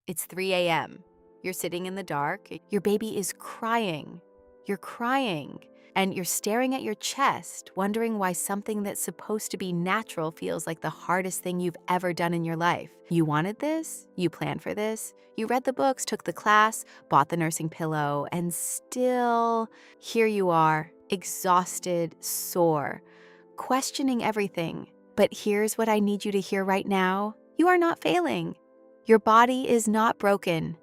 It's 3 a.m. You're sitting in the dark. Your baby is crying. You're crying. And you're staring at your chest, wondering why something that's supposed to be natural feels like the hardest thing you've ever done in your life. You wanted this, you planned for this, you read the books, took the class, bought the nursing pillow, and still, here you are, exhausted, sore, questioning everything. But here's what I need you to hear right now. You are not failing. Your body is not broken.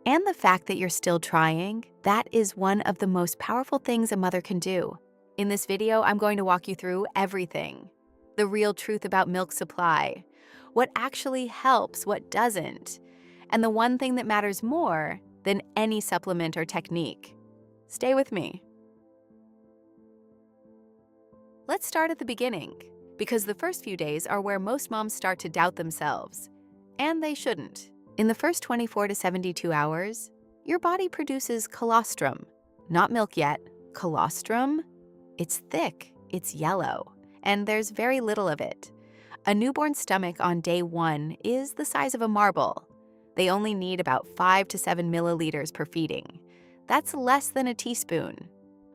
And the fact that you're still trying, that is one of the most powerful things a mother can do. In this video, I'm going to walk you through everything. The real truth about milk supply, what actually helps, what doesn't, and the one thing that matters more than any supplement or technique. Stay with me. Let's start at the beginning, because the first few days are where most moms start to doubt themselves. And they shouldn't. In the first 24 to 72 hours, your body produces colostrum. Not milk yet. Colostrum? It's thick, it's yellow, and there's very little of it. A newborn stomach on day 1 is the size of a marble. They only need about 5 to 7 milliliters per feeding. That's less than a teaspoon.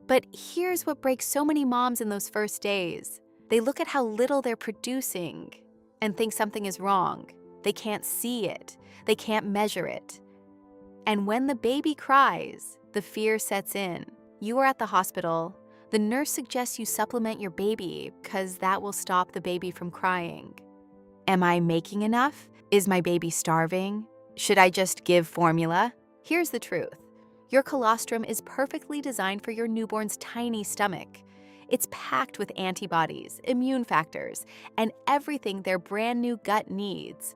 But here's what breaks so many moms in those first days. They look at how little they're producing and think something is wrong. They can't see it. They can't measure it. And when the baby cries, the fear sets in. You are at the hospital. The nurse suggests you supplement your baby because that will stop the baby from crying. Am I making enough? Is my baby starving? Should I just give formula? Here's the truth. Your colostrum is perfectly designed for your newborn's tiny stomach. It's packed with antibodies, immune factors, and everything their brand new gut needs.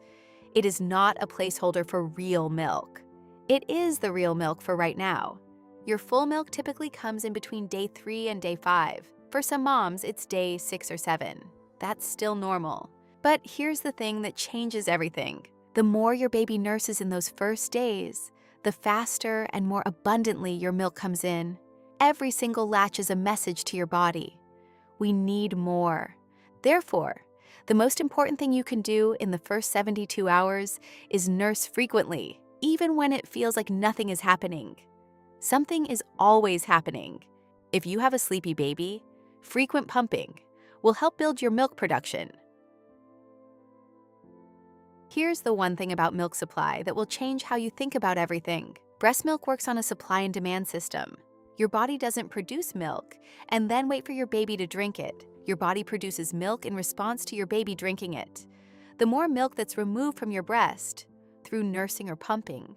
It is not a placeholder for real milk. It is the real milk for right now. Your full milk typically comes in between day 3 and day 5. For some moms, it's day 6 or 7. That's still normal. But here's the thing that changes everything. The more your baby nurses in those first days, the faster and more abundantly your milk comes in. Every single latch is a message to your body. We need more. Therefore, the most important thing you can do in the first 72 hours is nurse frequently, even when it feels like nothing is happening. Something is always happening. If you have a sleepy baby, frequent pumping will help build your milk production. Here's the one thing about milk supply that will change how you think about everything. Breast milk works on a supply and demand system. Your body doesn't produce milk and then wait for your baby to drink it. Your body produces milk in response to your baby drinking it. The more milk that's removed from your breast through nursing or pumping,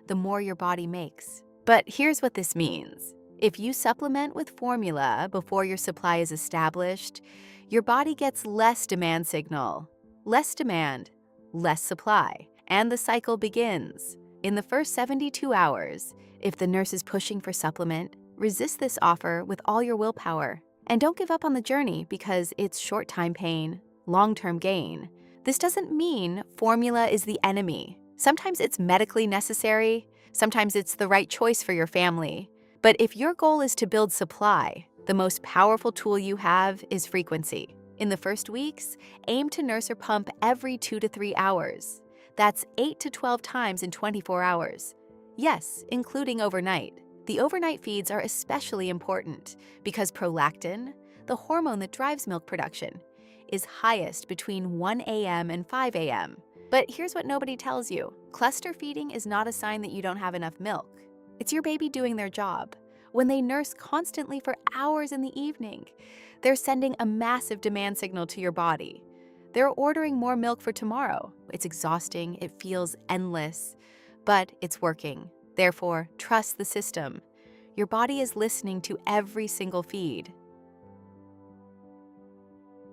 the more your body makes. But here's what this means. If you supplement with formula before your supply is established, your body gets less demand signal. Less demand, less supply, and the cycle begins. In the first 72 hours, if the nurse is pushing for supplement, resist this offer with all your willpower. And don't give up on the journey because it's short-time pain, long-term gain. This doesn't mean formula is the enemy. Sometimes it's medically necessary, sometimes it's the right choice for your family. But if your goal is to build supply, the most powerful tool you have is frequency. In the first weeks, aim to nurse or pump every 2 to 3 hours. That's 8 to 12 times in 24 hours. Yes, including overnight. The overnight feeds are especially important because prolactin, the hormone that drives milk production, is highest between 1 a.m. and 5 a.m. But here's what nobody tells you. Cluster feeding is not a sign that you don't have enough milk. It's your baby doing their job. When they nurse constantly for hours in the evening, they're sending a massive demand signal to your body. They're ordering more milk for tomorrow. It's exhausting, it feels endless, but it's working. Therefore, trust the system. Your body is listening to every single feed.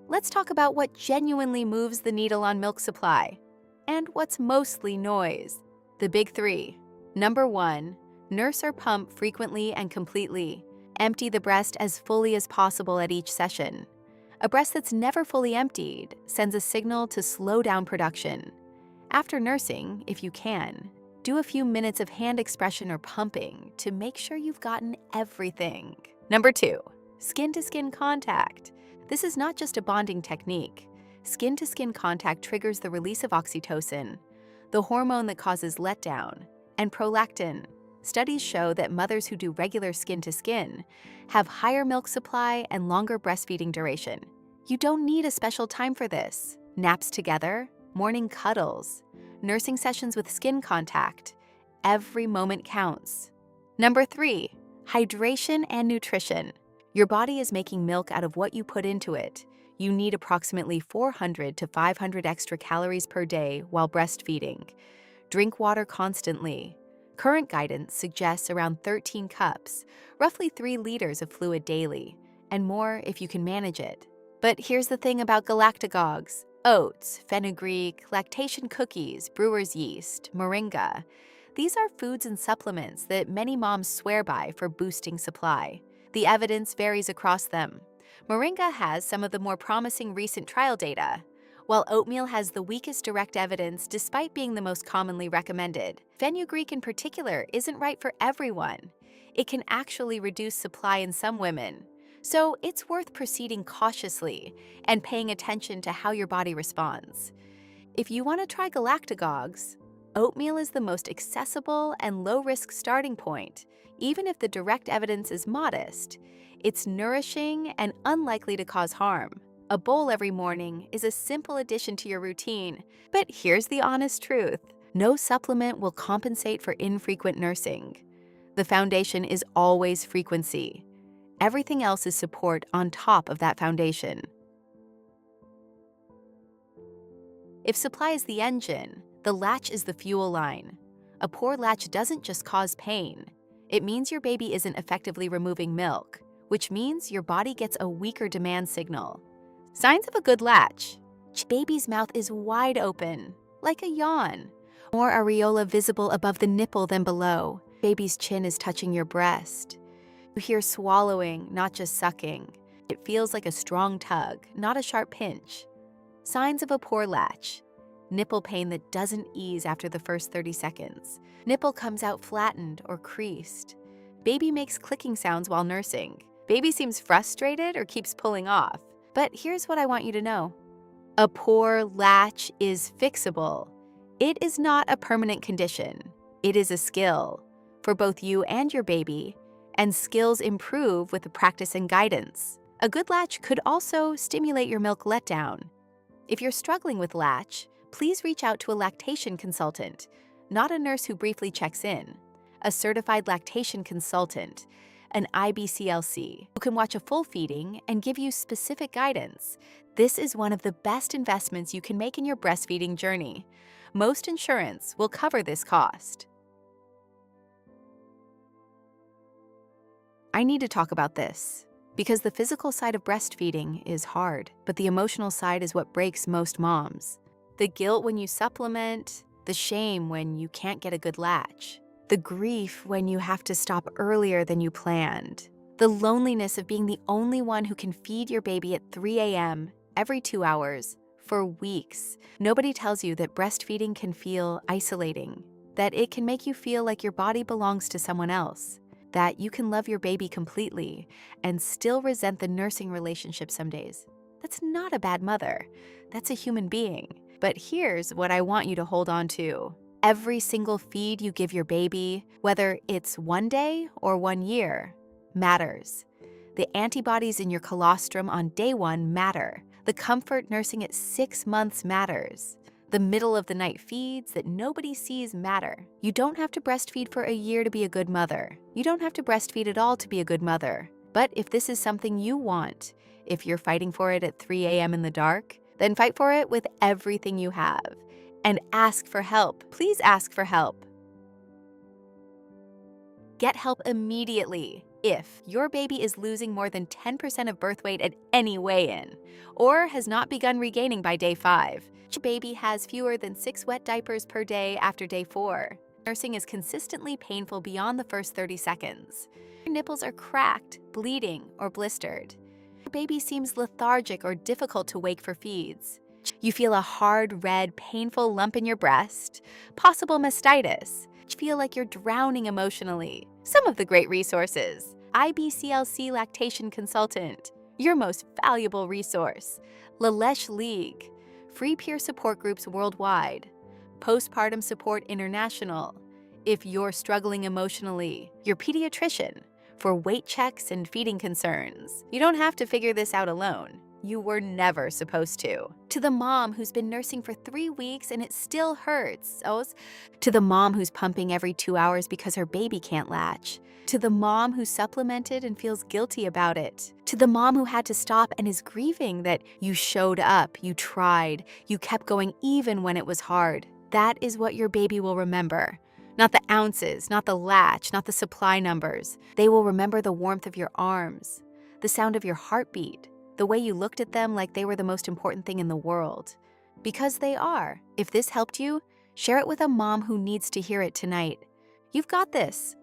Let's talk about what genuinely moves the needle on milk supply and what's mostly noise. The big 3. Number 1, nurse or pump frequently and completely. Empty the breast as fully as possible at each session. A breast that's never fully emptied sends a signal to slow down production. After nursing, if you can, do a few minutes of hand expression or pumping to make sure you've gotten everything. Number 2, skin-to-skin contact. This is not just a bonding technique. Skin-to-skin contact triggers the release of oxytocin, the hormone that causes letdown, and prolactin. Studies show that mothers who do regular skin-to-skin have higher milk supply and longer breastfeeding duration. You don't need a special time for this. Naps together, morning cuddles, nursing sessions with skin contact. Every moment counts. Number 3, hydration and nutrition. Your body is making milk out of what you put into it. You need approximately 400 to 500 extra calories per day while breastfeeding. Drink water constantly. Current guidance suggests around 13 cups, roughly 3 liters of fluid daily, and more if you can manage it. But here's the thing about galactagogues: oats, fenugreek, lactation cookies, brewer's yeast, moringa. These are foods and supplements that many moms swear by for boosting supply. The evidence varies across them. Moringa has some of the more promising recent trial data, while oatmeal has the weakest direct evidence despite being the most commonly recommended. Fenugreek in particular isn't right for everyone. It can actually reduce supply in some women. So it's worth proceeding cautiously and paying attention to how your body responds. If you want to try galactagogues, oatmeal is the most accessible and low-risk starting point, even if the direct evidence is modest. It's nourishing and unlikely to cause harm. A bowl every morning is a simple addition to your routine, but here's the honest truth: no supplement will compensate for infrequent nursing. The foundation is always frequency. Everything else is support on top of that foundation. If supply is the engine, the latch is the fuel line. A poor latch doesn't just cause pain. It means your baby isn't effectively removing milk, which means your body gets a weaker demand signal. Signs of a good latch: baby's mouth is wide open, like a yawn. More areola visible above the nipple than below. Baby's chin is touching your breast. You hear swallowing, not just sucking. It feels like a strong tug, not a sharp pinch. Signs of a poor latch: nipple pain that doesn't ease after the first 30 seconds. Nipple comes out flattened or creased. Baby makes clicking sounds while nursing. Baby seems frustrated or keeps pulling off. But here's what I want you to know: a poor latch is fixable. It is not a permanent condition. It is a skill for both you and your baby, and skills improve with the practice and guidance. A good latch could also stimulate your milk letdown. If you're struggling with latch, please reach out to a lactation consultant, not a nurse who briefly checks in. A certified lactation consultant, an IBCLC, who can watch a full feeding and give you specific guidance. This is one of the best investments you can make in your breastfeeding journey. Most insurance will cover this cost. I need to talk about this, because the physical side of breastfeeding is hard, but the emotional side is what breaks most moms. The guilt when you supplement, the shame when you can't get a good latch, the grief when you have to stop earlier than you planned, the loneliness of being the only one who can feed your baby at 3 a.m. every 2 hours for weeks. Nobody tells you that breastfeeding can feel isolating, that it can make you feel like your body belongs to someone else, that you can love your baby completely and still resent the nursing relationship some days. That's not a bad mother. That's a human being. But here's what I want you to hold on to. Every single feed you give your baby, whether it's 1 day or 1 year, matters. The antibodies in your colostrum on day 1 matter. The comfort nursing at 6 months matters. The middle of the night feeds that nobody sees matter. You don't have to breastfeed for a year to be a good mother. You don't have to breastfeed at all to be a good mother. But if this is something you want, if you're fighting for it at 3 a.m. in the dark, then fight for it with everything you have. And ask for help. Please ask for help. Get help immediately if your baby is losing more than 10% of birth weight at any weigh-in, or has not begun regaining by day 5. Your baby has fewer than 6 wet diapers per day after day 4. Nursing is consistently painful beyond the first 30 seconds. Your nipples are cracked, bleeding, or blistered. Your baby seems lethargic or difficult to wake for feeds. You feel a hard, red, painful lump in your breast, possible mastitis. You feel like you're drowning emotionally. Some of the great resources: IBCLC Lactation Consultant, your most valuable resource; latch League, free peer support groups worldwide; Postpartum Support International. If you're struggling emotionally, your pediatrician. For weight checks and feeding concerns. You don't have to figure this out alone. You were never supposed to. To the mom who's been nursing for 3 weeks and it still hurts. To the mom who's pumping every 2 hours because her baby can't latch. To the mom who supplemented and feels guilty about it. To the mom who had to stop and is grieving that you showed up, you tried, you kept going even when it was hard. That is what your baby will remember. Not the ounces, not the latch, not the supply numbers. They will remember the warmth of your arms, the sound of your heartbeat, the way you looked at them like they were the most important thing in the world. Because they are. If this helped you, share it with a mom who needs to hear it tonight. You've got this.